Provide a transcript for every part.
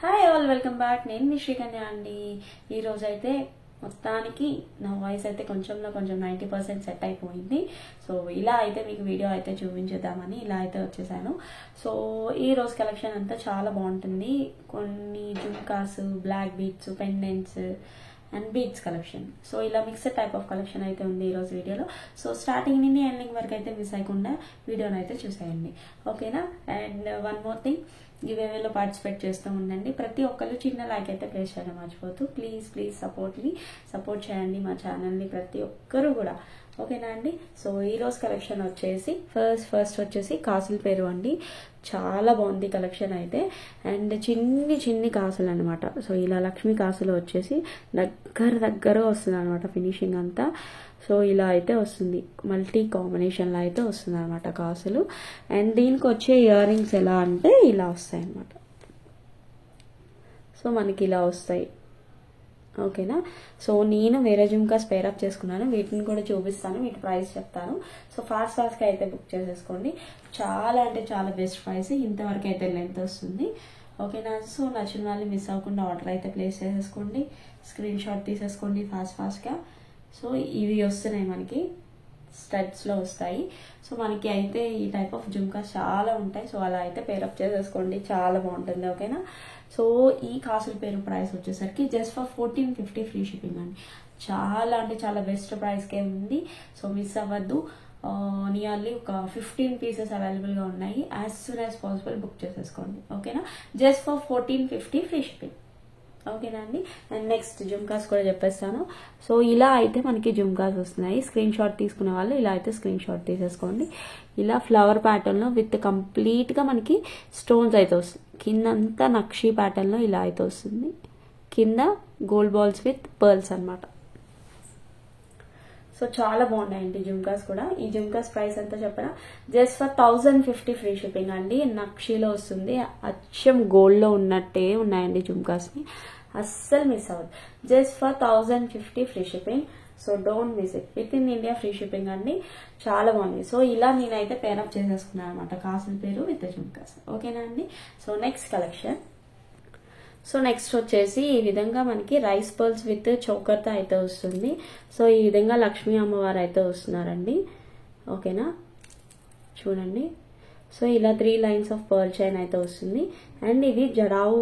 Hi all, welcome back. నేను మీ శ్రీకన్య అండి. ఈరోజు అయితే మొత్తానికి నా వాయిస్ అయితే కొంచెం 90% సెట్ అయిపోయింది. సో ఇలా అయితే మీకు వీడియో అయితే చూపించేద్దామని ఇలా అయితే వచ్చేసాను. సో ఈ రోజు కలెక్షన్ అంతా చాలా బాగుంటుంది. కొన్ని jhumkas, black beads, pendants and beads collection. So ఇలా మిక్స్డ్ టైప్ ఆఫ్ కలెక్షన్ అయితే ఉంది ఈరోజు వీడియోలో. సో స్టార్టింగ్ నుండి ఎండింగ్ వరకు అయితే మిస్ అయ్యకుండా వీడియోని అయితే చూసేయండి, ఓకేనా? అండ్ వన్ మోర్ థింగ్, గివేవేలో పార్టిసిపేట్ చేస్తూ ఉండండి. ప్రతి ఒక్కరు చిన్న లైక్ అయితే ప్లేస్ చేయడం మర్చిపోతూ ప్లీజ్ సపోర్ట్ చేయండి మా ఛానల్ని, ప్రతి ఒక్కరు కూడా, ఓకేనా అండి? సో ఈ రోజు కలెక్షన్ వచ్చేసి ఫస్ట్ వచ్చేసి కాసుల పేరు అండి. చాలా బాగుంది కలెక్షన్ అయితే. అండ్ చిన్ని కాసులు అనమాట. సో ఇలా లక్ష్మీ కాసులు వచ్చేసి దగ్గర వస్తుంది అనమాట ఫినిషింగ్ అంతా. సో ఇలా అయితే వస్తుంది, మల్టీ కాంబినేషన్లో అయితే వస్తుంది అనమాట కాసులు. అండ్ దీనికి వచ్చే ఇయర్ రింగ్స్ ఎలా అంటే ఇలా వస్తాయి అనమాట. సో మనకి ఇలా వస్తాయి, ఓకేనా? సో నేను వేరే జుమ్కాస్ పేరప్ చేసుకున్నాను, వీటిని కూడా చూపిస్తాను, వీటి ప్రైస్ చెప్తాను. సో ఫాస్ట్గా అయితే బుక్ చేసేసుకోండి. చాలా అంటే చాలా బెస్ట్ ప్రైస్. ఇంతవరకు అయితే లెంత్ వస్తుంది, ఓకేనా? సో నచ్చిన వాళ్ళు మిస్ అవ్వకుండా ఆర్డర్ అయితే ప్లేస్ చేసేసుకోండి. స్క్రీన్ షాట్ తీసేసుకోండి ఫాస్ట్గా. సో ఇవి వస్తున్నాయి మనకి స్టడ్స్లో వస్తాయి. సో మనకి అయితే ఈ టైప్ ఆఫ్ జుమ్కాస్ చాలా ఉంటాయి. సో అలా అయితే పేరప్ చేసేసుకోండి, చాలా బాగుంటుంది, ఓకేనా? సో ఈ కాసుల పేరు ప్రైస్ వచ్చేసరికి జస్ట్ ఫర్ 1450 ఫ్రీ షిప్పింగ్ అండి. చాలా అంటే చాలా బెస్ట్ ప్రైస్కే ఉంది. సో మిస్ అవ్వద్దు. నియర్లీ ఒక 15 పీసెస్ అవైలబుల్గా ఉన్నాయి. As soon as possible book చేసేసుకోండి, ఓకేనా? జస్ట్ ఫర్ 1450 ఫ్రీ షిప్పింగ్, ఓకేనా అండి? అండ్ నెక్స్ట్ జుమ్కాస్ కూడా చెప్పేస్తాను. సో ఇలా అయితే మనకి జుమ్కాస్ వస్తున్నాయి. స్క్రీన్ షాట్ తీసుకునే వాళ్ళు ఇలా అయితే స్క్రీన్ షాట్ తీసేసుకోండి. ఇలా ఫ్లవర్ ప్యాటర్న్లో విత్ కంప్లీట్గా మనకి స్టోన్స్ అయితే వస్తుంది. కింద అంతా నక్షీ ప్యాటర్న్లో ఇలా అయితే వస్తుంది. కింద గోల్డ్ బాల్స్ విత్ పర్ల్స్ అనమాట. సో చాలా బాగున్నాయండి జుమ్కాస్ కూడా. ఈ జుమ్కాస్ ప్రైస్ ఎంత చెప్పనా, జస్ట్ ఫర్ 1050 ఫ్రీ షిప్పింగ్ అండి. నక్షీలో వస్తుంది, అచ్చం గోల్డ్లో ఉన్నట్టే ఉన్నాయండి జుమ్కాస్ని. అస్సలు మిస్ అవ్వదు. Just for 1050 free shipping. So don't miss it. With in India free shipping అండి. చాలా బాగుంది. సో ఇలా నేనైతే పేరప్ చేసేసుకున్నాను అనమాట కాసుల పేరు విత్ జుమ్కాస్, ఓకేనా అండి? So next collection. So next వచ్చేసి ఈ విధంగా మనకి రైస్ పర్ల్స్ విత్ చౌకర్తో అయితే వస్తుంది. సో ఈ విధంగా లక్ష్మీ అమ్మవారు అయితే వస్తున్నారండి, ఓకేనా? చూడండి. సో ఇలా 3 లైన్స్ ఆఫ్ పర్ల్ చైన్ అయితే వస్తుంది. అండ్ ఇది జడావు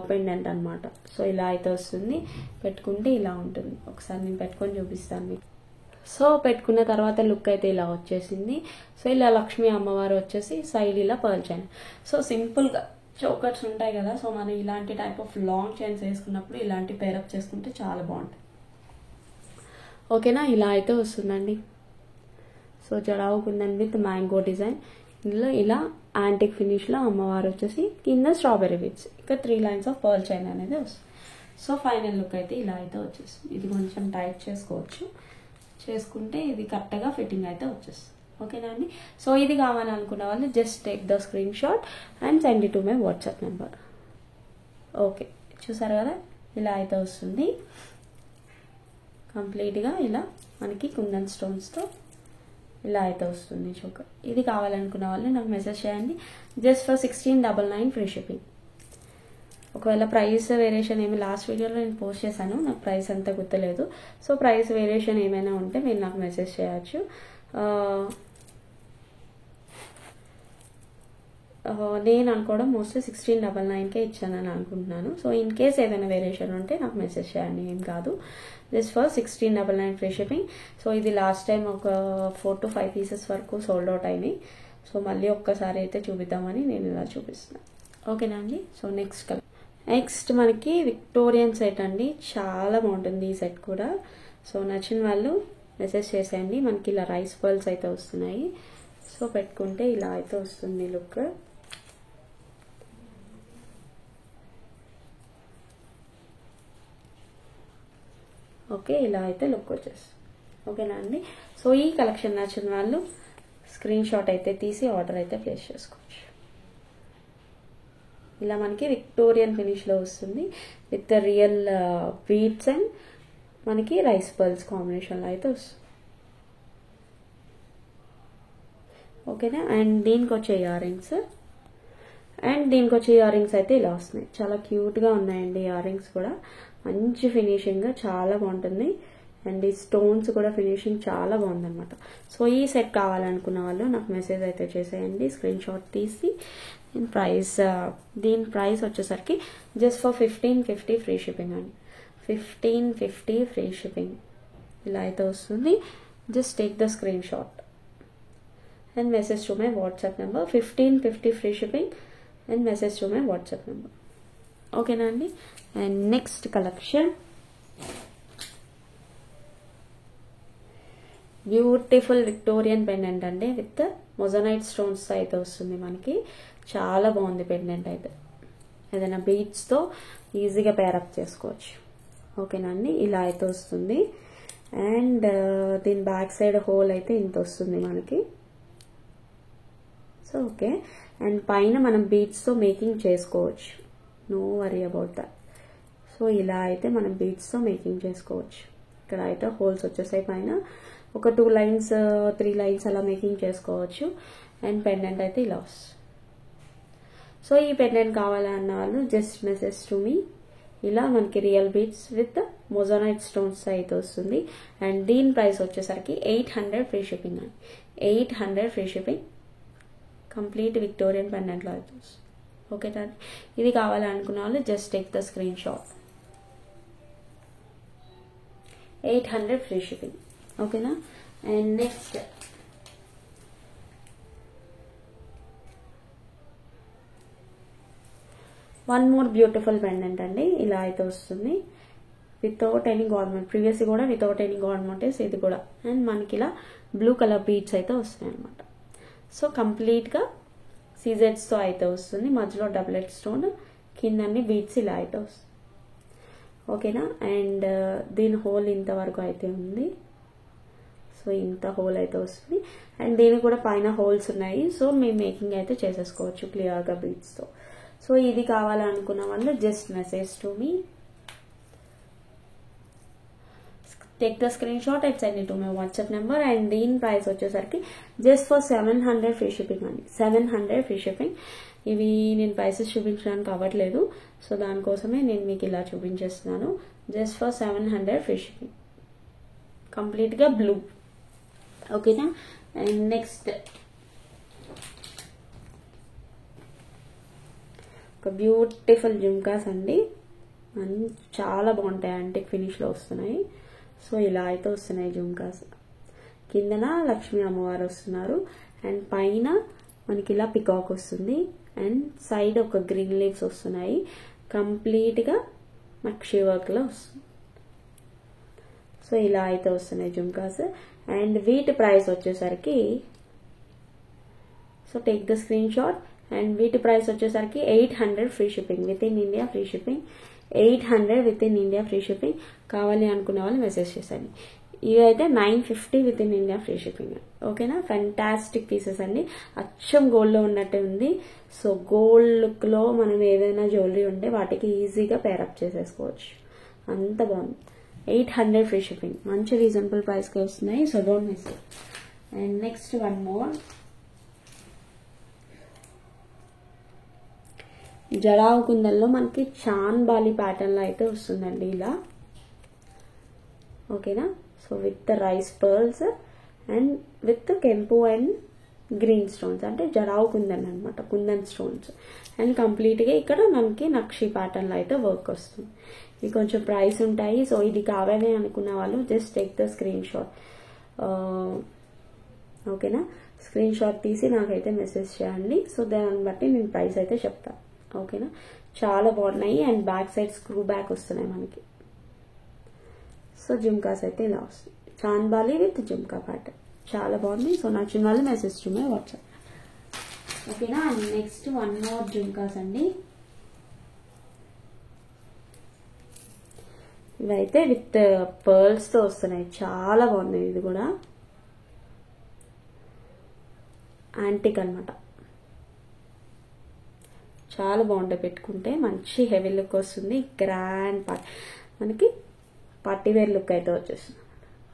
పెండెంట్ అనమాట. సో ఇలా అయితే వస్తుంది. పెట్టుకుంటే ఇలా ఉంటుంది. ఒకసారి నేను పెట్టుకొని చూపిస్తాను మీకు. సో పెట్టుకున్న తర్వాత లుక్ అయితే ఇలా వచ్చేసింది. సో ఇలా లక్ష్మీ అమ్మవారు వచ్చేసి సైడ్ ఇలా పర్ల్ చైన్. సో సింపుల్గా చోకర్స్ ఉంటాయి కదా, సో మనం ఇలాంటి టైప్ ఆఫ్ లాంగ్ చైన్స్ వేసుకున్నప్పుడు ఇలాంటి పేరప్ చేసుకుంటే చాలా బాగుంటుంది, ఓకేనా? ఇలా అయితే వస్తుందండి. So jadau kundan with mango design. ఇందులో ఇలా యాంటిక్ ఫినిష్లో అమ్మవారు వచ్చేసి కింద స్ట్రాబెర్రీ బీడ్స్, ఇక్కడ 3 లైన్స్ ఆఫ్ పర్ల్ చైన్ అనేది వస్తుంది. సో ఫైనల్ లుక్ అయితే ఇలా అయితే వచ్చేస్తుంది. ఇది కొంచెం టైట్ చేసుకోవచ్చు, చేసుకుంటే ఇది కరెక్ట్గా ఫిట్టింగ్ అయితే వచ్చేస్తుంది, ఓకేనా అండి? సో ఇది కావాలనుకున్న వాళ్ళు just take the screen shot and send it to my WhatsApp number. Okay, చూసారు కదా, ఇలా అయితే వస్తుంది కంప్లీట్గా. ఇలా మనకి కుందన్ స్టోన్స్తో ఇలా అయితే వస్తుంది చోకర్. ఇది కావాలనుకున్న వాళ్ళు నాకు మెసేజ్ చేయండి. Just for 1699 free shipping. ఒకవేళ ప్రైస్ వేరియేషన్ ఏమి, లాస్ట్ వీడియోలో నేను పోస్ట్ చేశాను, నాకు ప్రైస్ అంతా గుర్తులేదు. సో ప్రైస్ వేరియేషన్ ఏమైనా ఉంటే మీరు నాకు మెసేజ్ చేయొచ్చు. నేను అనుకోవడం మోస్ట్లీ 1699కే ఇచ్చానని అనుకుంటున్నాను. సో ఇన్ కేస్ ఏదైనా వేరియేషన్ ఉంటే నాకు మెసేజ్ చేయండి, ఏం కాదు. Just for 1699 free shipping. So ఇది లాస్ట్ టైం ఒక 4 to 5 పీసెస్ వరకు సోల్డ్ అవుట్ అయినాయి. సో మళ్ళీ ఒక్కసారి అయితే చూపిద్దామని నేను ఇలా చూపిస్తున్నాను, ఓకేనా అండి? సో నెక్స్ట్ మనకి విక్టోరియన్ సెట్ అండి. చాలా బాగుంటుంది ఈ సెట్ కూడా. సో నచ్చిన వాళ్ళు మెసేజ్ చేసేయండి. మనకి ఇలా రైస్ పర్ల్స్ అయితే వస్తున్నాయి. సో పెట్టుకుంటే ఇలా అయితే వస్తుంది లుక్, ఓకే? ఇలా అయితే లుక్ వచ్చేస్తుంది, ఓకేనా అండి? సో ఈ కలెక్షన్ నచ్చిన వాళ్ళు స్క్రీన్ షాట్ అయితే తీసి ఆర్డర్ అయితే ప్లేస్ చేసుకోవచ్చు. ఇలా మనకి విక్టోరియన్ ఫినిష్లో వస్తుంది విత్ రియల్ బీడ్స్ అండ్ మనకి రైస్ పర్ల్స్ కాంబినేషన్లో అయితే వస్తుంది, ఓకేనా? అండ్ దీనికి వచ్చే ఇయర్ రింగ్స్ అండ్ దీనికి వచ్చే ఇయర్ రింగ్స్ అయితే ఇలా వస్తున్నాయి. చాలా క్యూట్ గా ఉన్నాయండి ఇయర్ రింగ్స్ కూడా. మంచి ఫినిషింగ్, చాలా బాగుంటుంది. అండ్ ఈ స్టోన్స్ కూడా ఫినిషింగ్ చాలా బాగుందన్నమాట. సో ఈ సెట్ కావాలనుకున్న వాళ్ళు నాకు మెసేజ్ అయితే చేసేయండి, స్క్రీన్ షాట్ తీసి. దీని ప్రైస్ వచ్చేసరికి జస్ట్ ఫర్ 1550 ఫ్రీ షిప్పింగ్ అండి. 1550 ఫ్రీ షిప్పింగ్ ఇలా అయితే వస్తుంది. Just take the screen shot and message to my WhatsApp number. 1550 free shipping and message to my WhatsApp number. Okay Nandi. And next collection, beautiful Victorian pendant అండి with moissanite stones అయితే వస్తుంది మనకి. చాలా బాగుంది pendant అయితే. ఏదైనా beads తో ఈజీగా పేరప్ చేసుకోవచ్చు. ఓకేనండి, ఇలా అయితే వస్తుంది. అండ్ దీని బ్యాక్ సైడ్ హోల్ అయితే ఇంత వస్తుంది మనకి. సో ఓకే, అండ్ పైన మనం బీడ్స్ తో మేకింగ్ చేసుకోవచ్చు, no worry about that. So ఇలా అయితే మనం బీడ్స్ తో మేకింగ్ చేసుకోవచ్చు. ఇక్కడ అయితే హోల్స్ వచ్చేసాయి పైన. ఒక 2 లైన్స్ 3 లైన్స్ అలా మేకింగ్ చేసుకోవచ్చు. అండ్ పెండెంట్ అయితే ఇలా వస్తుంది. సో ఈ పెండెంట్ కావాలన్న వాళ్ళు జస్ట్ మెసేజ్ టు మీ. ఇలా మనకి real beads with moissanite stones అయితే వస్తుంది. అండ్ దీని ప్రైస్ వచ్చేసరికి 800 ఫ్రీ షిప్పింగ్ అండి. 800 free shipping, complete Victorian pendant లో అయితే. ఓకే సార్, ఇది కావాలనుకున్న వాళ్ళు just take the screenshot. 800 free shipping. ఓకేనా. And next one more beautiful pendant అండి. ఇలా అయితే వస్తుంది వితౌట్ ఎనీ గవర్నమెంట్. ప్రీవియస్ కూడా వితౌట్ ఎనీ గవర్నమెంట్, ఇది కూడా. అండ్ మనకి ఇలా బ్లూ కలర్ బీడ్స్ అయితే వస్తాయి అనమాట. సో కంప్లీట్ గా సీజెడ్స్ తో అయితే వస్తుంది. మధ్యలో డబుల్ స్టోన్, కింద అన్ని బీడ్స్ ఇలా అయితే వస్తుంది. ఓకేనా. అండ్ దీని హోల్ ఇంతవరకు అయితే ఉంది. సో ఇంత హోల్ అయితే వస్తుంది. అండ్ దీనికి కూడా పైన హోల్స్ ఉన్నాయి. సో మేము మేకింగ్ అయితే చేసేసుకోవచ్చు క్లియర్ గా బీడ్స్ తో. సో ఇది కావాలనుకున్న వాళ్ళు just message to me, take the screen shot and send it to my WhatsApp number. And దీని ప్రైస్ వచ్చేసరికి జస్ట్ ఫర్ 700 ఫ్రీ షిప్పింగ్ అండి. 700 ఫ్రీ షిప్పింగ్. ఇవి నేను ప్రైసెస్ చూపించడానికి అవ్వట్లేదు, సో దానికోసమే నేను మీకు ఇలా చూపించేస్తున్నాను. Just for 700 free shipping, complete గా బ్లూ. ఓకేనా. అండ్ నెక్స్ట్ ఒక బ్యూటిఫుల్ జుమ్కాస్ అండి. చాలా బాగుంటాయి, యాంటిక్ ఫినిష్ లో వస్తున్నాయి. సో ఇలా అయితే వస్తున్నాయి జుమ్కాస్. కిందన లక్ష్మీ అమ్మవారు వస్తున్నారు. అండ్ పైన మనకి ఇలా పికాక్ వస్తుంది. అండ్ సైడ్ ఒక గ్రీన్ లీవ్స్ వస్తున్నాయి. కంప్లీట్ గా నక్షి వర్క్ లో వస్తుంది. సో ఇలా అయితే వస్తున్నాయి జుమ్కాస్. అండ్ వీటి ప్రైస్ వచ్చేసరికి, so take the screen shot. And వీటి ప్రైస్ వచ్చేసరికి 800 free shipping with in India free shipping. 800 with in India free shipping. కావాలి అనుకునే వాళ్ళు మెసేజ్ చేశాను. ఇదైతే 950 with in India free shipping. ఓకేనా. ఫ్యాంటాస్టిక్ పీసెస్ అండి. అచ్చం గోల్డ్ లో ఉన్నట్టే ఉంది. సో గోల్డ్ లుక్ లో మనం ఏదైనా జ్యువెలరీ ఉంటే వాటికి ఈజీగా పేరప్ చేసేసుకోవచ్చు, అంత బాగుంది. 800 ఫ్రీ షిప్పింగ్, మంచి రీజనబుల్ ప్రైస్ కి వస్తున్నాయి. So don't miss it. And next one more జడావు కుందల్లో మనకి చాన్ బాలి ప్యాటర్న్ లో అయితే వస్తుందండి ఇలా. ఓకేనా. So with rice pearls and with కెంపు అండ్ గ్రీన్ స్టోన్స్, అంటే జడావు కుందన్ అనమాట, కుందన్ స్టోన్స్. అండ్ కంప్లీట్ గా ఇక్కడ మనకి నక్షి ప్యాటర్న్ లో అయితే వర్క్ వస్తుంది. ఇవి కొంచెం ప్రైస్ ఉంటాయి. సో ఇది కావాలి అనుకున్న వాళ్ళు just take the screen shot. ఓకేనా. స్క్రీన్ షాట్ తీసి నాకైతే మెసేజ్ చేయండి. సో దాన్ని బట్టి నేను ప్రైస్ అయితే చెప్తాను. ఓకేనా. చాలా బాగున్నాయి. And back side screw back వస్తున్నాయి మనకి. సో జుమ్కాస్ అయితే ఇలా వస్తుంది, చాన్బాలి విత్ జుమ్కా ప్యాటర్న్, చాలా బాగుంది. సో నచ్చిన వాళ్ళు మెసేజ్ టు మై వాట్సాప్. ఓకేనా. And next one more jhumkas అండి. ఇవైతే విత్ పర్ల్స్ తో వస్తున్నాయి, చాలా బాగున్నాయి. ఇది కూడా యాంటిక్ అనమాట, చాలా బాగుంటాయి. పెట్టుకుంటే మంచి హెవీ లుక్ వస్తుంది. గ్రాండ్ మనకి పార్టీ వేర్ లుక్ అయితే వచ్చేస్తుంది.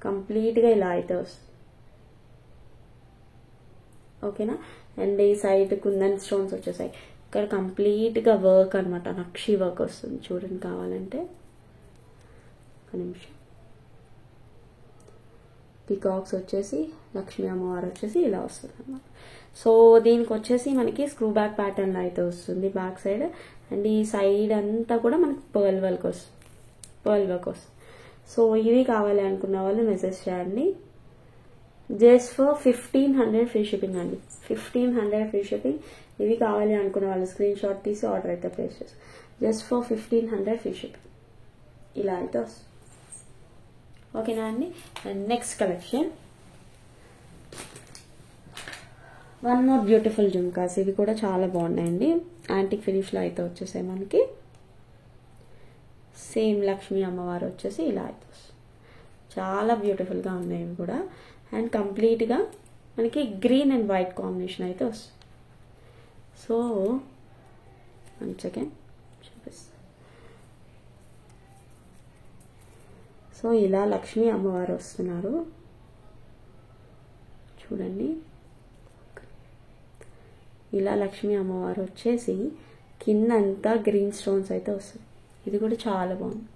కంప్లీట్ గా ఇలా అయితే వస్తుంది. ఓకేనా. అండ్ ఈ సైడ్ కుందన్ స్టోన్స్ వచ్చేసాయి. ఇక్కడ కంప్లీట్గా వర్క్ అనమాట, నక్షి వర్క్ వస్తుంది చూడండి. కావాలంటే ఒక నిమిషం. పికాక్స్ వచ్చేసి లక్ష్మీ అమ్మవారు వచ్చేసి ఇలా వస్తుంది అనమాట. సో దీనికి వచ్చేసి మనకి స్క్రూ బ్యాక్ ప్యాటర్న్ అయితే వస్తుంది బ్యాక్ సైడ్. అండ్ ఈ సైడ్ అంతా కూడా మనకి పర్ల్ వర్క్ వస్తుంది. సో ఇది కావాలి అనుకున్న వాళ్ళు మెసేజ్ చేయండి. జస్ట్ ఫర్ 1500 ఫ్రీ షిప్పింగ్ అండి. 1500 ఫ్రీ షిప్పింగ్. ఇవి కావాలి అనుకున్న వాళ్ళు స్క్రీన్ షాట్ తీసి ఆర్డర్ అయితే ప్లేస్ చేస్తారు. జస్ట్ ఫర్ 1500 ఫ్రీ షిప్పింగ్ ఇలా అయితే వస్తుంది. ఓకేనా అండి. And next collection one more beautiful jhumkas. ఇవి కూడా చాలా బాగున్నాయండి. యాంటిక్ ఫినిష్లో అయితే వచ్చేసాయి మనకి. సేమ్ లక్ష్మీ అమ్మవారు వచ్చేసి ఇలా అయితే వస్తుంది. చాలా బ్యూటిఫుల్గా ఉన్నాయి ఇవి కూడా. అండ్ కంప్లీట్గా మనకి గ్రీన్ అండ్ వైట్ కాంబినేషన్ అయితే వస్తుంది. సో 1 సెకండ్ చూపిస్తాను. సో ఇలా లక్ష్మీ అమ్మవారు వస్తున్నారు చూడండి. ఇలా లక్ష్మీ అమ్మవారు వచ్చేసి కింద అంతా గ్రీన్ స్టోన్స్ అయితే వస్తుంది. ఇది కూడా చాలా బాగుంది.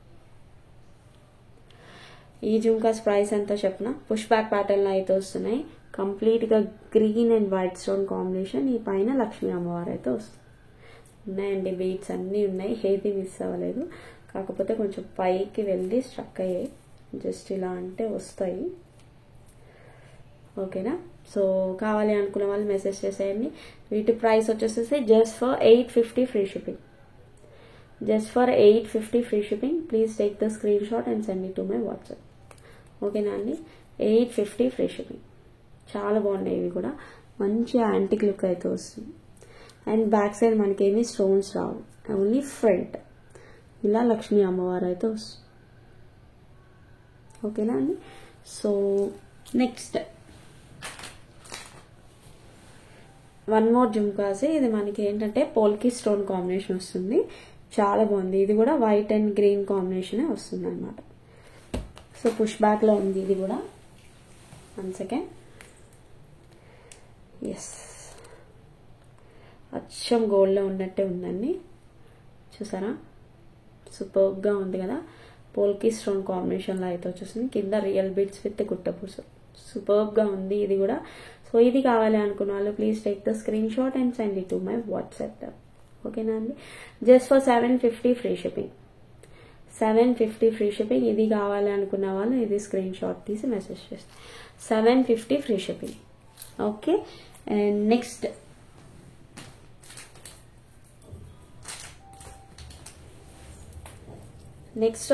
ఈ జుమ్కాస్ ప్రైస్ ఎంతో చెప్పిన పుష్ బ్యాక్ ప్యాటర్న్ అయితే వస్తున్నాయి. కంప్లీట్గా green and white stone combination. ఈ పైన లక్ష్మీ అమ్మవారు అయితే వస్తుంది. ఉన్నాయండి బీట్స్ అన్నీ ఉన్నాయి, ఏది మిస్ అవ్వలేదు. కాకపోతే కొంచెం పైకి వెళ్ళి స్ట్రక్ అయ్యాయి. జస్ట్ ఇలా అంటే వస్తాయి. ఓకేనా. సో కావాలి అనుకున్న వాళ్ళు మెసేజ్ చేసేయండి. వీటి ప్రైస్ వచ్చేసేసి just for 850 free shipping. Just for 850 free shipping. Please take the screen shot and send it to my WhatsApp. ఓకేనా అండి. 850 ఫ్రీ షిప్పింగ్. చాలా బాగున్నాయి ఇవి కూడా. మంచి యాంటిక్ లుక్ అయితే వస్తుంది. అండ్ బ్యాక్ సైడ్ మనకేమీ స్టోన్స్ రావు, ఓన్లీ ఫ్రంట్ ఇలా లక్ష్మీ అమ్మవారు అయితే వస్తుంది. ఓకేనా అండి. So next one more jhumkas. ఇది మనకి ఏంటంటే పోల్కి స్టోన్ కాంబినేషన్ వస్తుంది. చాలా బాగుంది. ఇది కూడా వైట్ అండ్ గ్రీన్ కాంబినేషన్ వస్తుంది అనమాట. సో పుష్ బ్యాక్ లో ఉంది ఇది కూడా. 1 సెకండ్. ఎస్, అచ్చం గోల్డ్ లో ఉన్నట్టే ఉందండి. చూసారా, సూపర్ గా ఉంది కదా. పోల్కి స్టోన్ కాంబినేషన్ లో అయితే వచ్చేసింది. కింద రియల్ బీడ్స్ విత్ గుట్టపూస. సూపర్ గా ఉంది ఇది కూడా. సో ఇది కావాలి అనుకున్న వాళ్ళు please take the screen shot and send it to my WhatsApp. ఓకేనా అండి. Just for 750 free shipping. 750 free shipping. ఇది కావాలి అనుకున్న వాళ్ళు ఇది స్క్రీన్ షాట్ తీసి మెసేజ్ చేస్తారు. 750 free shipping. Okay. And next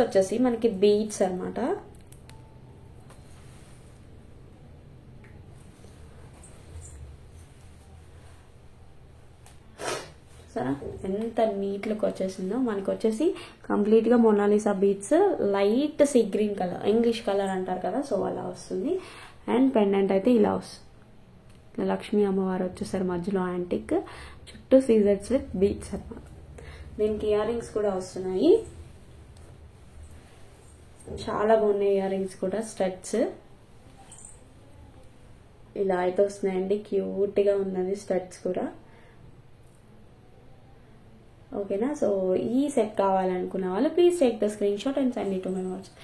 వచ్చేసి మనకి బీడ్స్ అన్నమాట. సరే ఎంత నీట్ లుక్ వచ్చేసిందో. మనకి వచ్చేసి కంప్లీట్ గా Mona Lisa beads, light sea green colour, English colour అంటారు కదా, సో అలా వస్తుంది. అండ్ పెండెంట్ అయితే ఇలా వస్తుంది. లక్ష్మీ అమ్మవారు వచ్చేసారు మధ్యలో యాంటిక్, చుట్టూ సీజర్స్ విత్ బీడ్స్ అన్నమాట. దీనికి ఇయర్ రింగ్స్ కూడా వస్తున్నాయి. చాలా బాగున్నాయి ఇయర్ రింగ్స్ కూడా. స్టడ్స్ ఇలా అయితే వస్తున్నాయండి. క్యూట్ గా ఉన్నది స్టడ్స్ కూడా. ఓకేనా. సో ఈ సెట్ కావాలనుకున్న వాళ్ళు please take the screen shot and send it to my WhatsApp.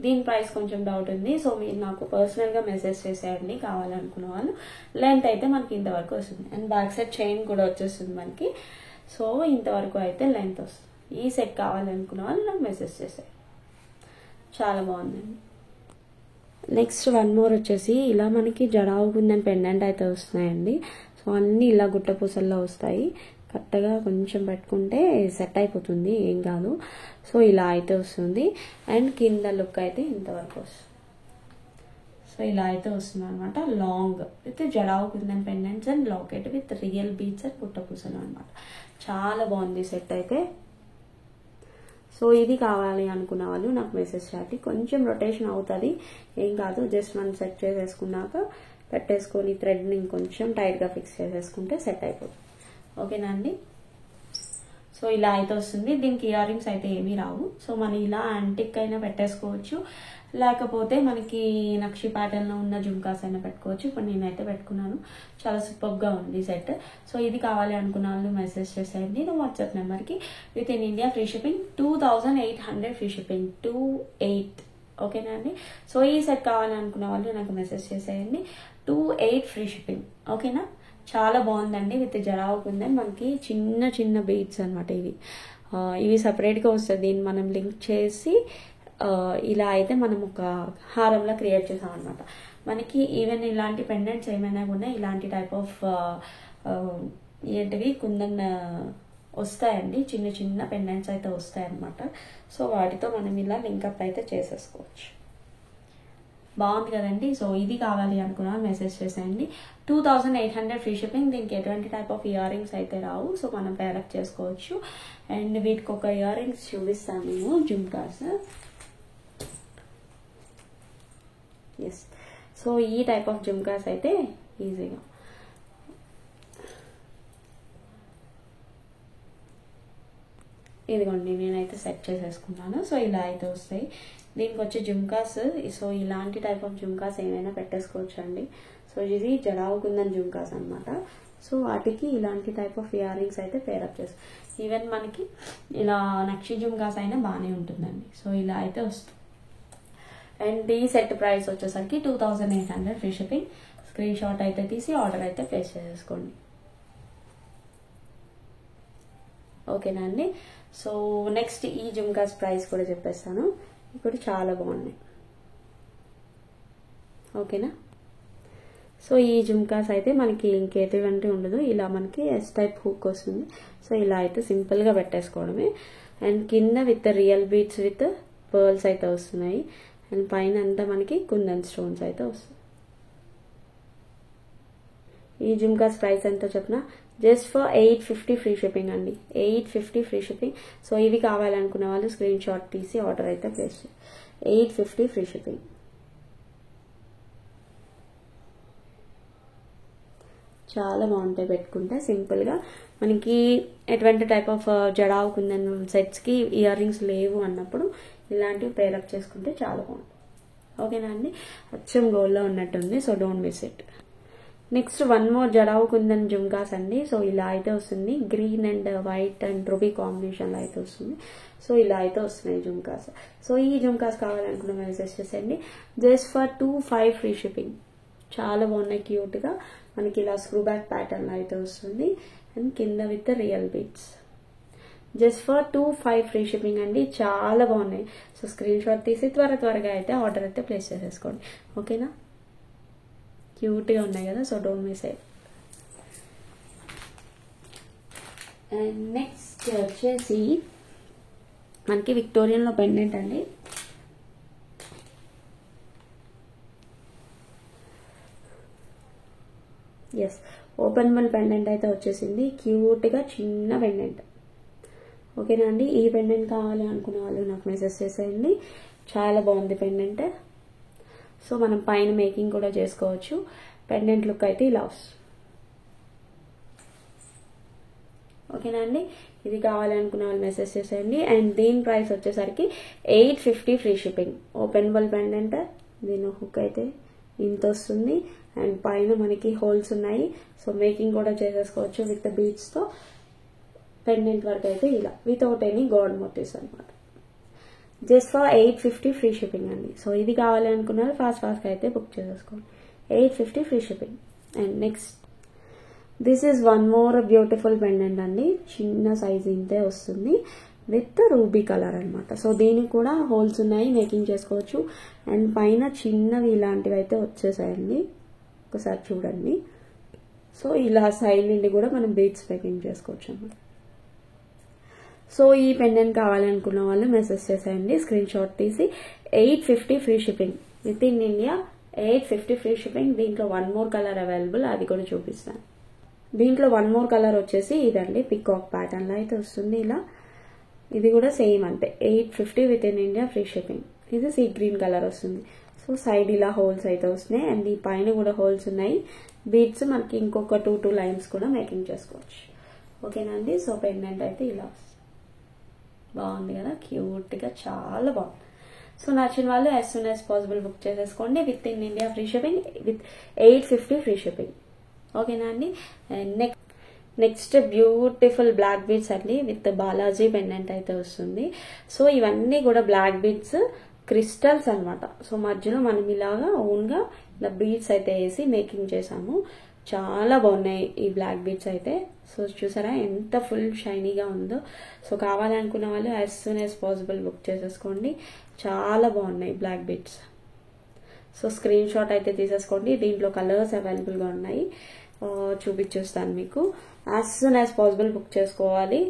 దీని ప్రైస్ కొంచెం డౌట్ ఉంది, సో మీరు నాకు పర్సనల్ గా మెసేజ్ చేసేయండి కావాలనుకున్న వాళ్ళు. లెంత్ అయితే మనకి ఇంతవరకు వస్తుంది. అండ్ బ్యాక్ సైడ్ చైన్ కూడా వచ్చేస్తుంది మనకి. సో ఇంతవరకు అయితే లెంత్ వస్తుంది. ఈ సెట్ కావాలనుకున్న వాళ్ళు నాకు మెసేజ్ చేసేయండి. చాలా బాగుందండి. నెక్స్ట్ వన్ మోర్ వచ్చేసి ఇలా మనకి జడావు కుందని పెండెంట్ అయితే వస్తున్నాయండి. సో అన్ని ఇలా గుట్టపూసల్లో వస్తాయి. కరెక్ట్గా కొంచెం పెట్టుకుంటే సెట్ అయిపోతుంది, ఏం కాదు. సో ఇలా అయితే వస్తుంది. అండ్ కింద లుక్ అయితే ఇంతవరకు వస్తుంది. సో ఇలా అయితే వస్తుంది అనమాట. లాంగ్ విత్ జడావు కుందని pendants and locket with real beads and గుట్టపూసలు అనమాట. చాలా బాగుంది సెట్ అయితే. సో ఇది కావాలి అనుకున్న వాళ్ళు నాకు మెసేజ్ చేయండి. కొంచెం రొటేషన్ అవుతుంది, ఏం కాదు. జస్ట్ మనం సెట్ చేసేసుకున్నాక పెట్టేసుకొని థ్రెడ్ని ఇంకొంచెం టైట్గా ఫిక్స్ చేసేసుకుంటే సెట్ అయిపోతుంది. ఓకేనా అండి. సో సో ఇలా అయితే వస్తుంది. దీనికి ఇయర్ రింగ్స్ అయితే ఏమీ రావు. సో మనం ఇలా యాంటిక్ అయినా పెట్టేసుకోవచ్చు, లేకపోతే మనకి నక్షి ప్యాటర్న్ లో ఉన్న జుమ్కాస్ అయినా పెట్టుకోవచ్చు. ఇప్పుడు నేనైతే పెట్టుకున్నాను, చాలా సూపర్ గా ఉంది సెట్. సో ఇది కావాలి అనుకున్న వాళ్ళు మెసేజ్ చేసేయండి నా వాట్సాప్ నెంబర్ కి. With in India free shipping, 2800 free shipping, 28. ఓకేనా అండి. సో ఈ సెట్ కావాలి అనుకున్న వాళ్ళు నాకు మెసేజ్ చేసేయండి, 28 ఫ్రీ షిప్పింగ్. ఓకేనా. చాలా బాగుందండి. విత్ జరావు కుందన్, మనకి చిన్న చిన్న బీడ్స్ అనమాట ఇవి సపరేట్ గా వస్తుంది. దీన్ని మనం లింక్ చేసి ఇలా అయితే మనం ఒక హారంలా క్రియేట్ చేసాం అనమాట. మనకి ఈవెన్ ఇలాంటి పెండెంట్స్ ఏమైనా కూడా ఇలాంటి టైప్ ఆఫ్ ఏంటివి కుందన్ వస్తాయండి, చిన్న చిన్న పెండెంట్స్ అయితే వస్తాయి అనమాట. సో వాటితో మనం ఇలా లింకప్ అయితే చేసేసుకోవచ్చు. బాగుంది కదండి. సో ఇది కావాలి అనుకున్నా మెసేజ్ చేసేయండి, 2800 ఫ్రీ షిప్పింగ్. దీనికి ఎటువంటి టైప్ ఆఫ్ ఇయర్ రింగ్స్ అయితే రావు. సో మనం పేరప్ చేసుకోవచ్చు. అండ్ వీటికి ఒక ఇయర్ రింగ్స్ చూపిస్తాను నేను, జుమ్కాస్. ఎస్, సో ఈ టైప్ ఆఫ్ జుమ్కాస్ అయితే ఈజీగా ఇదిగోండి నేనైతే సెట్ చేసేసుకున్నాను. సో ఇలా అయితే వస్తాయి. దీనికి వచ్చే జుమ్కాస్, సో ఇలాంటి టైప్ ఆఫ్ జుమ్కాస్ ఏమైనా పెట్టేసుకోవచ్చు అండి. సో ఇది జడావు కుందన్ జుమ్కాస్ అనమాట. సో వాటికి ఇలాంటి టైప్ ఆఫ్ ఇయర్ రింగ్స్ అయితే పేరప్ చేస్తాం. ఈవెన్ మనకి ఇలా నక్షి జుమ్కాస్ అయినా బాగానే ఉంటుందండి. సో ఇలా అయితే వస్తుంది. అండ్ ఈ సెట్ ప్రైస్ వచ్చేసరికి 2800 ఫ్రీ షిప్పింగ్. స్క్రీన్ షాట్ అయితే తీసి ఆర్డర్ అయితే ప్లేస్ చేసేసుకోండి. ఓకేనా అండి. సో నెక్స్ట్ ఈ జుమ్కాస్ ప్రైస్ కూడా చెప్పేస్తాను. ఇప్పుడు చాలా బాగున్నాయి. ఓకేనా. సో ఈ జుమ్కాస్ అయితే మనకి ఇంకేటువంటి ఉండదు, ఇలా మనకి ఎస్ టైప్ హుక్ వస్తుంది. సో ఇలా అయితే సింపుల్ గా పెట్టేసుకోవడమే. అండ్ కింద with real beads with pearls అయితే వస్తున్నాయి. అండ్ పైన అంతా మనకి కుందన్ స్టోన్స్ అయితే వస్తుంది. ఈ జుమ్కాస్ ప్రైస్ ఎంతో చెప్పిన జస్ట్ ఫర్ 850 ఫ్రీ షిప్పింగ్ అండి, 850 ఫ్రీ షిప్పింగ్. సో ఇవి కావాలనుకునే వాళ్ళు స్క్రీన్ షాట్ తీసి ఆర్డర్ అయితే ప్లేస్ చేయండి, 850 ఫ్రీ షిప్పింగ్. చాలా బాగుంటాయి పెట్టుకుంటే సింపుల్ గా. మనకి ఎటువంటి type of jadau kundan sets కి ఇయర్ రింగ్స్ లేవు అన్నప్పుడు ఇలాంటివి పేరప్ చేసుకుంటే చాలా బాగుంటుంది. ఓకేనా అండి. అచ్చం గోల్డ్ లో ఉన్నట్టుంది. So don't miss it. Next one more జడావు కుందన్ జుమ్కాస్ అండి. సో ఇలా అయితే వస్తుంది, green and white and ruby combination లో అయితే వస్తుంది. సో ఇలా అయితే వస్తున్నాయి జుమ్కాస్. సో ఈ జుమ్కాస్ కావాలనుకున్న మెసేజ్ చేసేయండి, జస్ట్ ఫర్ 25 ఫ్రీ షిప్పింగ్. చాలా బాగున్నాయి, క్యూట్ గా మనకి ఇలా స్క్రూ బ్యాక్ ప్యాటర్న్ లో అయితే వస్తుంది. అండ్ కింద with real beads, just for 25 free shipping అండి. చాలా బాగున్నాయి. సో స్క్రీన్ షాట్ తీసి త్వరగా అయితే ఆర్డర్ అయితే ప్లేస్ చేసేసుకోండి. ఓకేనా. క్యూట్ గా ఉన్నాయి కదా. So don't miss it. And next వచ్చేసి మనకి విక్టోరియన్ లో పెండెంట్ అండి. ఎస్, ఓపెన్ బల్ పెండెంట్ అయితే వచ్చేసింది, క్యూట్ గా చిన్న పెండెంట్. ఓకేనా అండి. ఈ పెండెంట్ కావాలి అనుకునే వాళ్ళు నాకు మెసేజ్ చేసేయండి. చాలా బాగుంది పెండెంట్. సో మనం పైన మేకింగ్ కూడా చేసుకోవచ్చు. పెండెంట్ లుక్ అయితే ఇలా వస్తుంది. ఓకేనా అండి. ఇది కావాలి అనుకునే వాళ్ళు మెసేజ్ చేసేయండి. అండ్ దీని ప్రైస్ వచ్చేసరికి 850 ఫ్రీ షిప్పింగ్. ఓపెన్ బల్ పెండెంట్, దీని హుక్ అయితే ఇంత వస్తుంది. అండ్ పైన మనకి హోల్స్ ఉన్నాయి. సో మేకింగ్ కూడా చేసేసుకోవచ్చు విత్ బీడ్స్ తో. పెండెంట్ వర్క్ అయితే ఇలా వితౌట్ ఎనీ గాడ్ మోటివ్స్ అనమాట. జస్ట్ ఫర్ 850 ఫ్రీ షిప్పింగ్ అండి. సో ఇది కావాలి అనుకున్నారు ఫాస్ట్ గా అయితే బుక్ చేసేసుకోండి, 850 free shipping. And next this is one more beautiful pendant అండి. చిన్న సైజ్ ఇంతే వస్తుంది విత్ రూబీ కలర్ అనమాట. సో దీనికి కూడా హోల్స్ ఉన్నాయి, మేకింగ్ చేసుకోవచ్చు. అండ్ పైన చిన్నవి ఇలాంటివి అయితే వచ్చేసాయండి, ఒకసారి చూడండి. సో ఇలా సైడ్ నుండి కూడా మనం బీడ్స్ మేకింగ్ చేసుకోవచ్చు అన్నమాట. సో ఈ పెండెంట్ కావాలనుకున్న వాళ్ళు మెసేజ్ చేసేయండి, స్క్రీన్ షాట్ తీసి. 850 free shipping with in India, 850 free shipping. దీంట్లో వన్ మోర్ కలర్ అవైలబుల్, అది కూడా చూపిస్తాను. దీంట్లో వన్ మోర్ కలర్ వచ్చేసి ఇదండి, పికాక్ ప్యాటర్న్ లో అయితే వస్తుంది ఇలా. ఇది కూడా సేమ్ అంటే 850 with in India free shipping. ఇది సీ గ్రీన్ కలర్ వస్తుంది. సో సైడ్ ఇలా హోల్స్ అయితే వస్తున్నాయి. అండ్ ఈ పైన కూడా హోల్స్ ఉన్నాయి. బీడ్స్ మనకి ఇంకొక 2 లైన్స్ కూడా మేకింగ్ చేసుకోవచ్చు. ఓకేనా అండి. సో పెండెంట్ అయితే ఇలా వస్తుంది. బాగుంది కదా, క్యూట్గా చాలా బాగుంది. సో నచ్చిన వాళ్ళు as soon as possible book చేసేసుకోండి. With in India free shipping, with 850 free shipping. ఓకేనా అండి. And next beautiful black beads అండి విత్ బాలాజీ పెండెంట్ అయితే వస్తుంది. సో ఇవన్నీ కూడా బ్లాక్ బీడ్స్ క్రిస్టల్స్ అనమాట. సో మధ్యలో మనం ఇలాగా ఓన్గా ఇలా బీడ్స్ అయితే వేసి మేకింగ్ చేసాము. చాలా బాగున్నాయి ఈ బ్లాక్ బీడ్స్ అయితే. సో చూసారా ఎంత ఫుల్ షైనీగా ఉందో. సో కావాలనుకున్న వాళ్ళు as soon as possible book చేసేసుకోండి. చాలా బాగున్నాయి black beads. So screenshot అయితే తీసేసుకోండి. దీంట్లో కలర్స్ అవైలబుల్గా ఉన్నాయి, చూపించేస్తాను మీకు. As soon as possible book చేసుకోవాలి.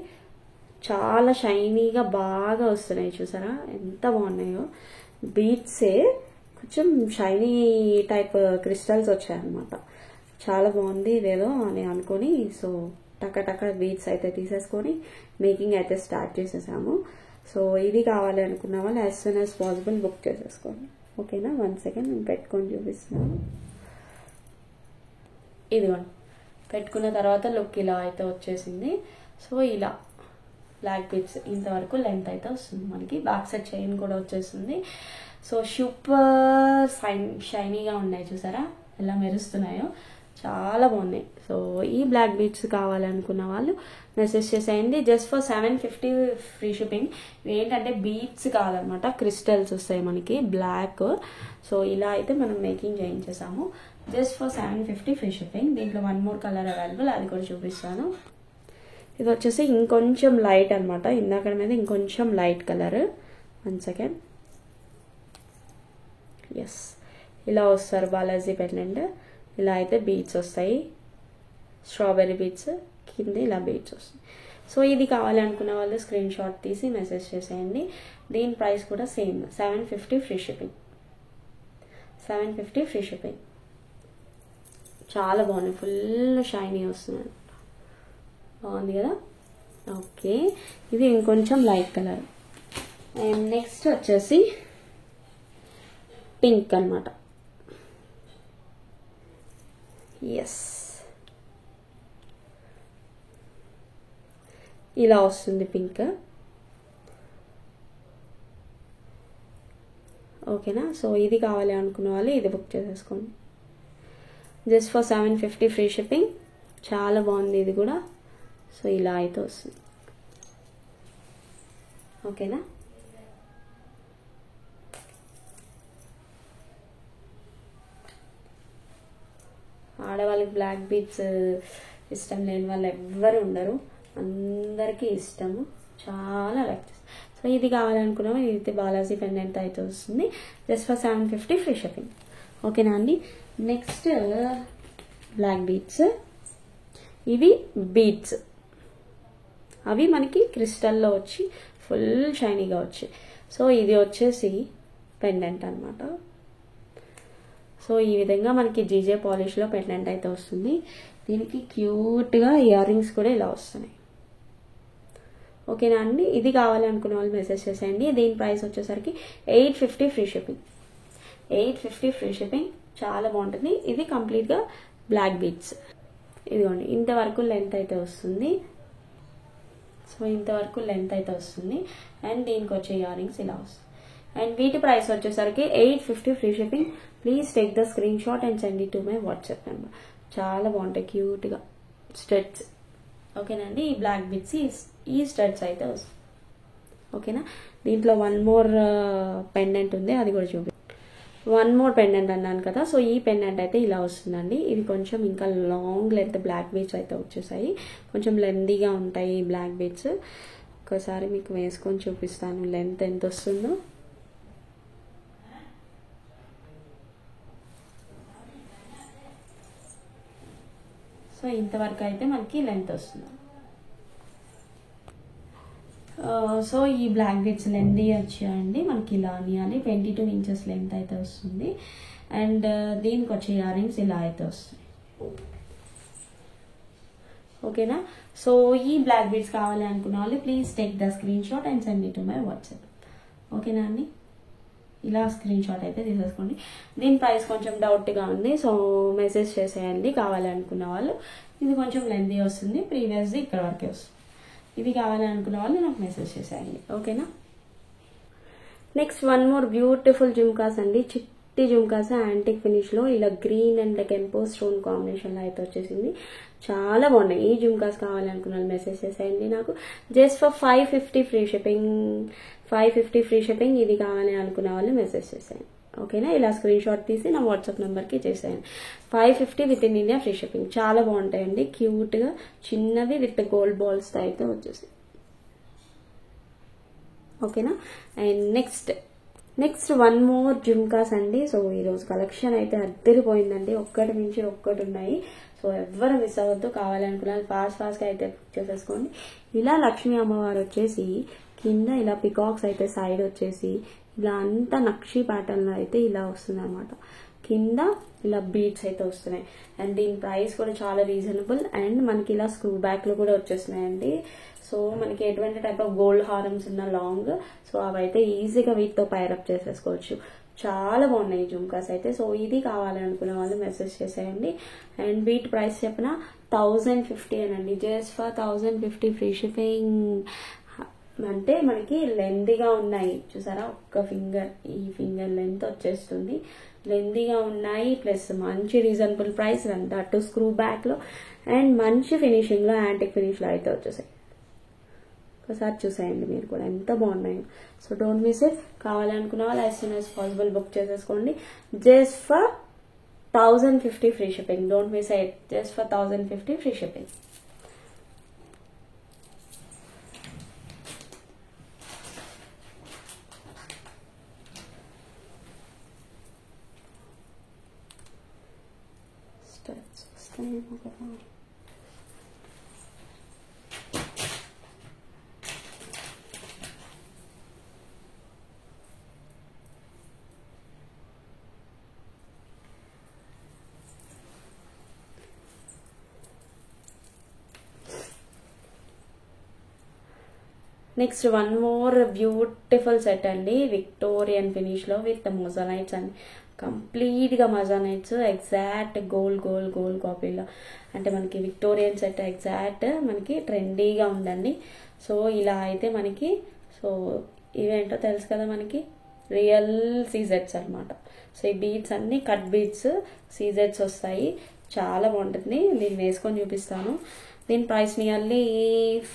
చాలా షైనీగా బాగా వస్తున్నాయి, చూసారా ఎంత బాగున్నాయో. బీడ్సే కొంచెం షైనీ టైప్ క్రిస్టల్స్ వచ్చాయన్నమాట. చాలా బాగుంది ఇదేదో అని అనుకొని సో టక్క బీడ్స్ అయితే తీసేసుకొని మేకింగ్ అయితే స్టార్ట్ చేసేసాము. సో ఇది కావాలి అనుకున్న వాళ్ళు as soon as possible book చేసేసుకోండి. ఓకేనా. 1 సెకండ్ నేను పెట్టుకొని చూపిస్తున్నాను. ఇదిగోండి పెట్టుకున్న తర్వాత లుక్ ఇలా అయితే వచ్చేసింది. సో ఇలా బ్లాక్ బీడ్స్ ఇంతవరకు లెంత్ అయితే వస్తుంది మనకి. బ్యాక్ సైడ్ చైన్ కూడా వచ్చేస్తుంది. సో సూపర్ షైనీగా ఉన్నాయి, చూసారా ఎలా మెరుస్తున్నాయో, చాలా బాగున్నాయి. సో ఈ బ్లాక్ బీడ్స్ కావాలనుకున్న వాళ్ళు మెసేజ్ చేసేయండి. Just for 750 free shipping. ఏంటంటే బీడ్స్ కాదనమాట, క్రిస్టల్స్ వస్తాయి మనకి బ్లాక్. సో ఇలా అయితే మనం మేకింగ్ చేయించేసాము. Just for 750 free shipping. దీంట్లో 1 మోర్ కలర్ అవైలబుల్, అది కూడా చూపిస్తాను. ఇది వచ్చేసి ఇంకొంచెం లైట్ అనమాట, ఇందాక మీద ఇంకొంచెం లైట్ కలర్. 1 సెకండ్. ఎస్ ఇలా వస్తారు బాలాజీ పెండెంట్. ఇలా అయితే బీడ్స్ వస్తాయి, స్ట్రాబెర్రీ బీడ్స్ కింద ఇలా బీడ్స్ వస్తాయి. సో ఇది కావాలి అనుకున్న వాళ్ళు స్క్రీన్ షాట్ తీసి మెసేజ్ చేసేయండి. దీని ప్రైస్ కూడా same 750 free shipping. 750 free shipping. చాలా బాగున్నాయి, ఫుల్ షైనీ వస్తుంది, బాగుంది కదా. ఓకే ఇది ఇంకొంచెం లైట్ కలర్. అండ్ నెక్స్ట్ వచ్చేసి పింక్ అనమాట. ఎస్ ఇలా వస్తుంది పింక్. ఓకేనా. సో ఇది కావాలి అనుకున్న వాళ్ళు ఇది బుక్ చేసేసుకోండి. Just for 750 free shipping. చాలా బాగుంది ఇది కూడా. సో ఇలా అయితే వస్తుంది. ఓకేనా. ఆడవాళ్ళకి బ్లాక్ బీడ్స్ ఇష్టం లేని వాళ్ళు ఎవ్వరు ఉండరు, అందరికీ ఇష్టము, చాలా లైక్ చేస్తారు. సో ఇది కావాలనుకున్నాము. ఇది బాలాజీ పెండెంట్ అయితే వస్తుంది. Just for 750 free shipping. ఓకేనా అండి. Next black beads. ఇవి బీడ్స్, అవి మనకి క్రిస్టల్లో వచ్చి ఫుల్ షైనీగా వచ్చాయి. సో ఇది వచ్చేసి పెండెంట్ అనమాట. సో ఈ విధంగా మనకి జీజే పాలిష్లో పెండెంట్ అయితే వస్తుంది. దీనికి క్యూట్గా ఇయర్ రింగ్స్ కూడా ఇలా వస్తున్నాయి. ఓకేనా అండి. ఇది కావాలనుకున్న వాళ్ళు మెసేజ్ చేసేయండి. దీని ప్రైస్ వచ్చేసరికి 850 ఫ్రీ షిప్పింగ్. 850 free shipping. చాలా బాగుంటుంది. ఇది కంప్లీట్గా బ్లాక్ బీడ్స్. ఇదిగోండి ఇంతవరకు లెంత్ అయితే వస్తుంది. సో ఇంతవరకు లెంత్ అయితే వస్తుంది. అండ్ దీనికి వచ్చే ఇయర్ రింగ్స్ ఇలా వస్తుంది. అండ్ వీటి ప్రైస్ వచ్చేసరికి 850 free shipping. Please take the screen shot and send it to my WhatsApp number. చాలా బాగుంటాయి క్యూట్గా స్టడ్స్. ఓకేనండి. ఈ బ్లాక్ బిట్స్ ఈ స్టడ్స్ అయితే వస్తాయి. ఓకేనా. దీంట్లో 1 మోర్ పెండెంట్ ఉంది, అది కూడా చూపి. 1 మోర్ పెండెంట్ అన్నాను కదా. సో ఈ పెండెంట్ అయితే ఇలా వస్తుందండి. ఇది కొంచెం ఇంకా లాంగ్ లెంత్ బ్లాక్ బీడ్స్ అయితే వచ్చేసాయి. కొంచెం లెందీగా ఉంటాయి బ్లాక్ బీడ్స్. ఒకసారి మీకు వేసుకొని చూపిస్తాను లెంత్ ఎంత వస్తుందో. సో ఇంతవరకు అయితే మనకి లెంత్ వస్తుంది. సో ఈ బ్లాక్ బీడ్స్ లెంత్ వచ్చాయండి మనకి ఇలా అనియాలి. 22 ఇంచెస్ లెంత్ అయితే వస్తుంది. అండ్ దీనికి వచ్చే ఇయర్ రింగ్స్ ఇలా అయితే వస్తాయి. ఓకేనా. సో ఈ బ్లాక్ బీడ్స్ కావాలి అనుకున్న వాళ్ళు please take the screen shot and send it to my WhatsApp. ఓకేనా అండి. ఇలా స్క్రీన్ షాట్ అయితే తీసేసుకోండి. దీని ప్రైస్ కొంచెం డౌట్గా ఉంది, సో మెసేజ్ చేసేయండి కావాలి అనుకున్న వాళ్ళు. ఇది కొంచెం లెంతీ వస్తుంది, ప్రీవియస్ది ఇక్కడ వరకే వస్తుంది. ఇవి కావాలని అనుకున్న వాళ్ళు నాకు మెసేజ్ చేసేయండి, ఓకేనా. Next one more beautiful jhumkas అండి, చిట్టి జుమ్కాస్ యాంటిక్ ఫినిష్ లో ఇలా గ్రీన్ అండ్ కెంపో స్టోన్ కాంబినేషన్ లో అయితే వచ్చేసింది. చాలా బాగున్నాయి. ఈ జుమ్కాస్ కావాలనుకున్న వాళ్ళు మెసేజ్ చేసేయండి నాకు. Just for 550 free shipping, 550 free shipping. ఇది కావాలని అనుకున్న వాళ్ళు మెసేజ్ చేసేయండి, ఓకేనా. ఇలా స్క్రీన్ షాట్ తీసి నా వాట్సాప్ నెంబర్కి చేసేయండి. 550 with in India free shipping. చాలా బాగుంటాయండి, క్యూట్ గా చిన్నవి విత్ గోల్డ్ బాల్స్ అయితే వచ్చేసి, ఓకేనా. And next one more jhumkas అండి. సో ఈరోజు కలెక్షన్ అయితే అద్దరిపోయిందండి, ఒక్కటి మించి ఒక్కటి ఉన్నాయి. సో ఎవ్వరు మిస్ అవ్వద్దు. కావాలనుకున్నారు ఫాస్ట్గా అయితే బుక్ చేసేసుకోండి. ఇలా లక్ష్మీ అమ్మవారు వచ్చేసి కింద ఇలా పికాక్స్ అయితే సైడ్ వచ్చేసి ఇలా అంతా నక్షి ప్యాటర్న్ లో అయితే ఇలా వస్తుంది అనమాట. కింద ఇలా బీడ్స్ అయితే వస్తున్నాయి అండ్ దీని ప్రైస్ కూడా చాలా రీజనబుల్. అండ్ మనకి ఇలా స్క్రూ బ్యాక్ లో కూడా వచ్చేస్తున్నాయండి. సో మనకి ఎటువంటి టైప్ ఆఫ్ గోల్డ్ హారమ్స్ ఉన్న లాంగ్, సో అవైతే ఈజీగా వీటితో పైరప్ చేసేసుకోవచ్చు. చాలా బాగున్నాయి జుమ్కాస్ అయితే. సో ఇది కావాలనుకునే వాళ్ళు మెసేజ్ చేసేయండి. అండ్ వీటి ప్రైస్ చెప్పిన 1050 అనండి, జస్ట్ ఫర్ 1050 ఫ్రీ షిప్పింగ్. అంటే మనకి లెంతీగా ఉన్నాయి చూసారా, ఒక్క ఫింగర్, ఈ ఫింగర్ లెంత్ వచ్చేస్తుంది, లెంతీగా ఉన్నాయి. ప్లస్ మంచి రీజనబుల్ ప్రైస్ అంట, అటు స్క్రూ బ్యాక్ లో అండ్ మంచి ఫినిషింగ్ లో యాంటిక్ ఫినిష్ లో అయితే వచ్చేసాయి. ఒకసారి చూసేయండి మీరు కూడా ఎంత బాగున్నాయో. So don't miss it. కావాలనుకున్న వాళ్ళు as soon as possible book చేసేసుకోండి. Just for 1050 free shipping. Don't miss it, just for 1050 free shipping. Next one more beautiful set అండి, విక్టోరియన్ ఫినిష్ లో విత్ మొజానైట్స్ అండి. కంప్లీట్ గా మొజానైట్స్, ఎగ్జాక్ట్ గోల్డ్ కాపీలో. అంటే మనకి Victorian set exact మనకి ట్రెండీగా ఉందండి. సో ఇలా అయితే మనకి, సో ఇవేంటో తెలుసు కదా మనకి, రియల్ సీజెట్స్ అనమాట. సో ఈ బీడ్స్ అన్ని కట్ బీడ్స్ సీజెట్స్ వస్తాయి. చాలా బాగుంటుంది, నేను వేసుకొని చూపిస్తాను. దీని ప్రైస్ నియర్లీ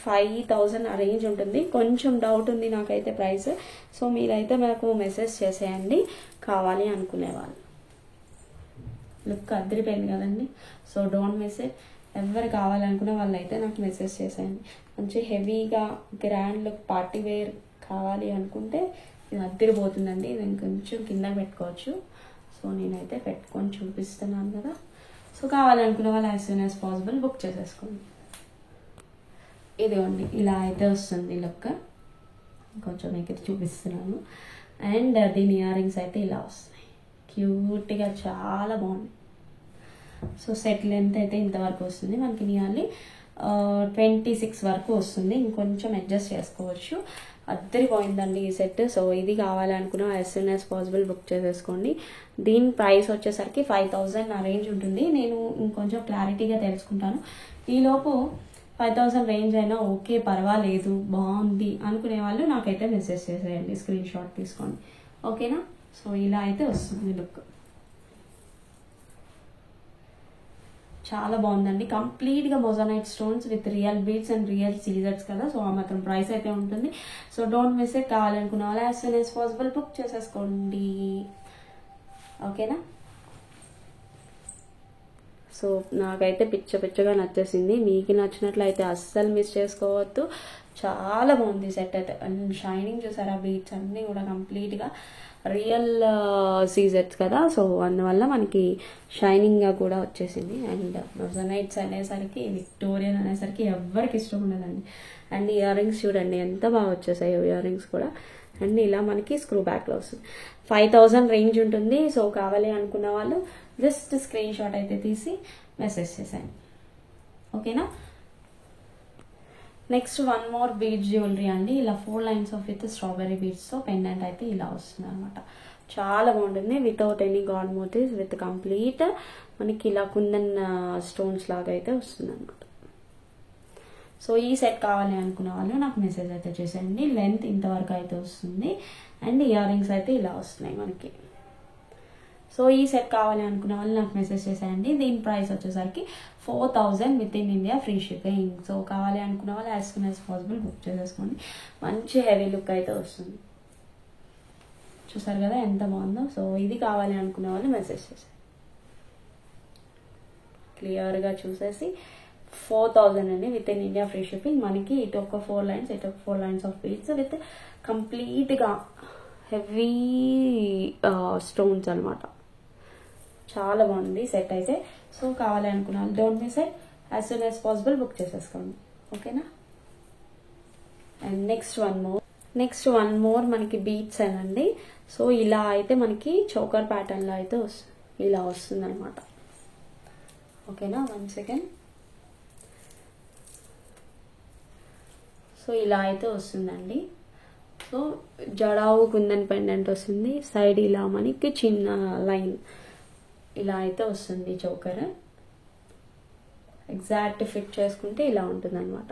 5000 ఆ రేంజ్ ఉంటుంది. కొంచెం డౌట్ ఉంది నాకైతే ప్రైస్. సో మీరైతే నాకు మెసేజ్ చేసేయండి కావాలి అనుకునేవాళ్ళు. లుక్ అద్దరిపోయింది కదండి. So don't miss it. ఎవరు కావాలనుకునే వాళ్ళు అయితే నాకు మెసేజ్ చేసేయండి. మంచి హెవీగా గ్రాండ్ లుక్ పార్టీ వేర్ కావాలి అనుకుంటే ఇది అద్దరిపోతుందండి. ఇది కొంచెం కింద పెట్టుకోవచ్చు. సో నేనైతే పెట్టుకొని చూపిస్తున్నాను కదా. సో కావాలనుకునే వాళ్ళు as soon as possible book చేసేసుకోండి. ఇదిగోండి ఇలా అయితే వస్తుంది లుక్. కొంచెం మీకు చూపిస్తున్నాను. అండ్ దీని ఇయర్ రింగ్స్ అయితే ఇలా వస్తున్నాయి, క్యూట్గా చాలా బాగుంది. సో సెట్ లెంత్ అయితే ఇంతవరకు వస్తుంది మనకి, నియర్లీ 26 వరకు వస్తుంది. ఇంకొంచెం అడ్జస్ట్ చేసుకోవచ్చు. అద్దరిపోయిందండి ఈ సెట్. సో ఇది కావాలనుకున్నా as soon as possible book చేసేసుకోండి. దీని ప్రైస్ వచ్చేసరికి 5000 ఆ రేంజ్ ఉంటుంది. నేను ఇంకొంచెం క్లారిటీగా తెలుసుకుంటాను. ఈలోపు 5000 రేంజ్ అయినా ఓకే, పర్వాలేదు, బాగుంది అనుకునే వాళ్ళు నాకైతే మెసేజ్ చేసేయండి, స్క్రీన్ షాట్ తీసుకోండి, ఓకేనా. సో ఇలా అయితే వస్తుంది లుక్. చాలా బాగుందండి. కంప్లీట్ గా moissanite stones with real beads and real scissors కదా. సో ఆ మాత్రం ప్రైస్ అయితే ఉంటుంది. So don't miss it. కావాలనుకున్న వాళ్ళు as soon as possible book చేసేసుకోండి, ఓకేనా. సో నాకైతే పిచ్చగా నచ్చేసింది. మీకు నచ్చినట్లయితే అస్సలు మిస్ చేసుకోవద్దు. చాలా బాగుంది సెట్ అయితే. అండ్ షైనింగ్ చూసారా, బీట్స్ అన్నీ కూడా కంప్లీట్గా రియల్ సీజెట్స్ కదా. సో అందువల్ల మనకి షైనింగ్గా కూడా వచ్చేసింది. అండ్ మొజానైట్స్ అనేసరికి, విక్టోరియన్ అనేసరికి ఎవరికి ఇష్టం ఉండదండి. అండ్ ఇయర్ రింగ్స్ చూడండి ఎంత బాగా వచ్చేసాయి ఇయర్ రింగ్స్ కూడా. అండ్ ఇలా మనకి స్క్రూ బ్యాక్లో వస్తుంది. 5000 రేంజ్ ఉంటుంది. సో కావాలి అనుకున్న వాళ్ళు జస్ట్ స్క్రీన్ షాట్ అయితే తీసి మెసేజ్ చేశాను, ఓకేనా. Next one more beads jewellery అండి. ఇలా 4 లైన్స్ ఆఫ్ విత్ స్ట్రాబెరీ బీడ్స్తో పెండెంట్ అయితే ఇలా వస్తుంది అనమాట. చాలా బాగుంటుంది. Without any god motifs, with complete మనకి ఇలా కుందన్ స్టోన్స్ లాగా అయితే వస్తుంది అనమాట. సో ఈ సెట్ కావాలి అనుకున్న వాళ్ళు నాకు మెసేజ్ అయితే చేసేయండి. లెంత్ ఇంతవరకు అయితే వస్తుంది అండ్ ఇయర్ రింగ్స్ అయితే ఇలా వస్తున్నాయి మనకి. సో ఈ సెట్ కావాలి అనుకున్న వాళ్ళు నాకు మెసేజ్ చేసేయండి. దీని ప్రైస్ వచ్చేసరికి 4000 with in India free shipping. So కావాలి అనుకున్న వాళ్ళు as soon as possible book చేసేసుకోండి. మంచి హెవీ లుక్ అయితే వస్తుంది. చూసారు కదా ఎంత బాగుందో. సో ఇది కావాలి అనుకున్న వాళ్ళు మెసేజ్ చేసేయండి. క్లియర్గా చూసేసి 4000 అండి with in India free shipping. మనకి ఇటు ఒక 4 లైన్స్ ఇటు ఒక 4 లైన్స్ ఆఫ్ బీడ్స్ విత్ కంప్లీట్గా హెవీ స్టోన్స్ అనమాట. చాలా బాగుంది సెట్ అయితే. సో కావాలి అనుకున్నాను don't miss it, as soon as possible book చేసేసుకోండి. ఓకేనా. అండ్ నెక్స్ట్ వన్ మోర్ మనకి బీట్స్ అనండి. సో ఇలా అయితే మనకి చోకర్ ప్యాటర్న్ లో అయితే ఇలా వస్తుంది అనమాట. ఓకేనా. 1 సెకండ్. సో ఇలా అయితే వస్తుందండి. సో జడావు కుందన్ పెండెంట్ వస్తుంది. సైడ్ ఇలా మనకి చిన్న లైన్ ఇలా అయితే వస్తుంది. చోకర్ ఎగ్జాక్ట్ ఫిట్ చేసుకుంటే ఇలా ఉంటుంది అనమాట.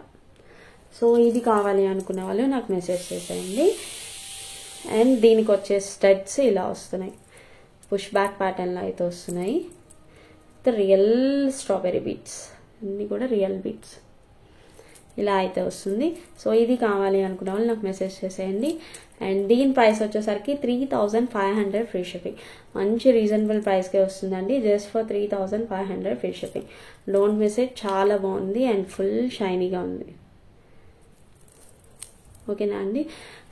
సో ఇది కావాలి అనుకునే వాళ్ళు నాకు మెసేజ్ చేసేయండి. అండ్ దీనికి వచ్చే స్టడ్స్ ఇలా వస్తున్నాయి. పుష్ బ్యాక్ ప్యాటర్న్లో అయితే వస్తున్నాయి. రియల్ స్ట్రాబెర్రీ బీట్స్ అన్నీ కూడా రియల్ బీట్స్ ఇలా అయితే వస్తుంది. సో ఇది కావాలి అనుకున్న వాళ్ళు నాకు మెసేజ్ చేసేయండి. అండ్ దీని ప్రైస్ వచ్చేసరికి 3500 ఫ్రీ షిప్పింగ్. మంచి రీజనబుల్ ప్రైస్కే వస్తుందండి. Just for 3500 free shipping. Don't miss it. చాలా బాగుంది అండ్ ఫుల్ షైనీగా ఉంది. ఓకేనా అండి.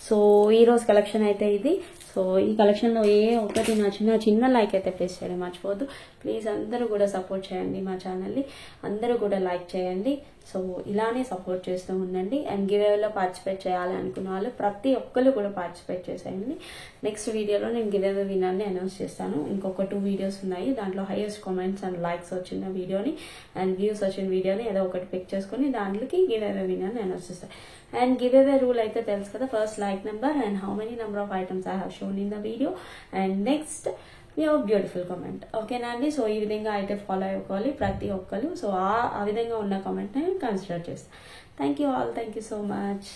సో ఈరోజు కలెక్షన్ అయితే ఇది. సో ఈ కలెక్షన్లో ఏ ఒక్కటి నచ్చిన చిన్న లైక్ అయితే ప్లేస్ చేయడం మర్చిపోవద్దు. ప్లీజ్ అందరూ కూడా సపోర్ట్ చేయండి మా ఛానల్ని. అందరూ కూడా లైక్ చేయండి. సో ఇలానే సపోర్ట్ చేస్తూ ఉండండి. అండ్ గివేవేలో పార్టిసిపేట్ చేయాలి అనుకున్న వాళ్ళు ప్రతి ఒక్కరు కూడా పార్టిసిపేట్ చేసేయండి. నెక్స్ట్ వీడియోలో నేను గివేవే విన్నర్ని అనౌన్స్ చేస్తాను. ఇంకొక 2 వీడియోస్ ఉన్నాయి. దాంట్లో హైయెస్ట్ కామెంట్స్ అండ్ లైక్స్ వచ్చిన వీడియోని అండ్ వ్యూస్ వచ్చిన వీడియోని ఏదో ఒకటి పిక్ చేసుకుని దాంట్లోకి గివేవే విన్నర్ని అనౌన్స్ చేస్తాను. అండ్ గివేవే రూల్ అయితే తెలుసు కదా. First like number and how many number of items I have shown in the video and next your beautiful comment. ఓకేనా అండి. సో ఈ విధంగా అయితే ఫాలో అవ్వాలి ప్రతి ఒక్కరు. సో ఆ విధంగా ఉన్న కామెంట్ని కన్సిడర్ చేస్తాను. Thank you all. Thank you so much.